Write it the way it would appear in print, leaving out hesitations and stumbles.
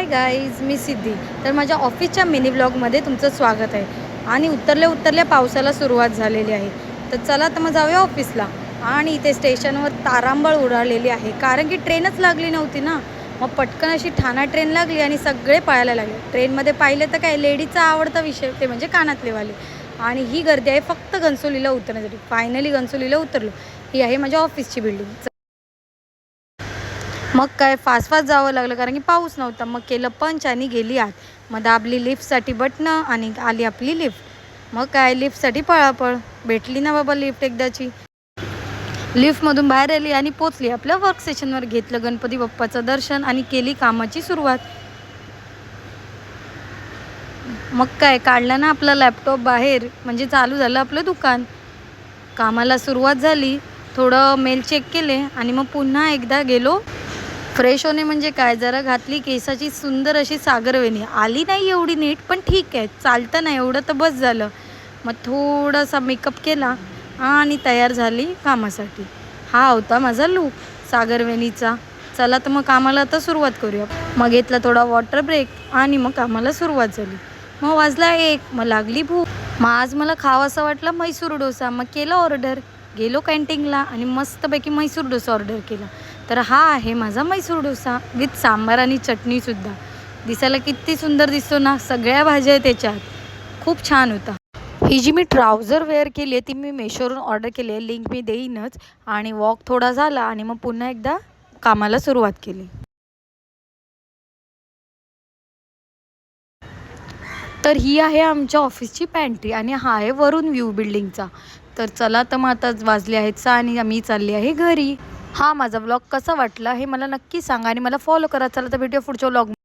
Hi guys, मी सिद्धी. तर माझ्या ऑफिसच्या मिनी ब्लॉगमध्ये तुमचं स्वागत आहे. आणि उतरल्या पावसाला सुरुवात झालेली आहे. तर चला तर मग जाऊया ऑफिसला. आणि इथे स्टेशनवर तारांबळ उडालेली आहे, कारण की ट्रेनच लागली नव्हती ना. मग पटकन अशी ठाणा ट्रेन लागली आणि सगळे पळायला लागले. ट्रेनमध्ये पाहिलं तर काय, लेडीजचा आवडता विषय ते म्हणजे कानातलेवाले. आणि ही गर्दी आहे फक्त घनसोलीला उतरण्यासाठी. फायनली घनसोलीला उतरलो. ही आहे माझ्या ऑफिसची बिल्डिंग. मग काय फास्ट जावं लागलं, कारण की पाऊस नव्हता. मग केलं पंच आणि गेली आत. मग दाबली लिफ्टसाठी बटणं आणि आली आपली लिफ्ट. मग काय लिफ्टसाठी पळापळ. भेटली ना बाबा लिफ्ट एकदाची. लिफ्टमधून बाहेर आली आणि पोचली आपल्या वर्क स्टेशनवर. घेतलं गणपती बाप्पाचं दर्शन आणि केली कामाची सुरुवात. मग काय काढलं ना आपला लॅपटॉप बाहेर, म्हणजे चालू झालं आपलं दुकान. कामाला सुरुवात झाली. थोडं मेल चेक केले आणि मग पुन्हा एकदा गेलो फ्रेश होणे. म्हणजे काय, जरा घातली केसाची सुंदर अशी सागरवेणी. आली नाही एवढी नीट, पण ठीक आहे, चालतं नाही एवढं तर बस झालं. मग थोडासा मेकअप केला आणि तयार झाली कामासाठी. हा होता माझा लूक सागरवेणीचा. चला तर मग कामाला आता सुरुवात करूया. मग घेतला थोडा वॉटर ब्रेक आणि मग कामाला सुरुवात झाली. मग वाजला 1. मग लागली भूक. मग आज मला खावंसं वाटलं म्हैसूर डोसा. मग केलं ऑर्डर. गेलो कॅन्टीनला आणि मस्तपैकी म्हैसूर डोसा ऑर्डर केला. तर हा आहे माझा म्हैसूर डोसा विथ सांबार आणि चटणीसुद्धा. दिसायला किती सुंदर दिसतो ना, सगळ्या भाज्या आहेत त्याच्यात. खूप छान होता. ही जी मी ट्राउझर वेअर केली आहे ती मी मेशोवरून ऑर्डर केली आहे, लिंक मी देईनच. आणि वॉक थोडा झाला आणि मग पुन्हा एकदा कामाला सुरुवात केली. तर ही आहे आमच्या ऑफिसची पॅन्ट्री आणि हा आहे वरून व्ह्यू बिल्डिंगचा. तर चला तर मग आता वाजले आहेत 6 आणि मी चालली आहे घरी. हा माझा व्लॉग कसा वाटला हे मला नक्की सांगा आणि मला फॉलो करा. चला तर भेटूया पुढच्या व्लॉग.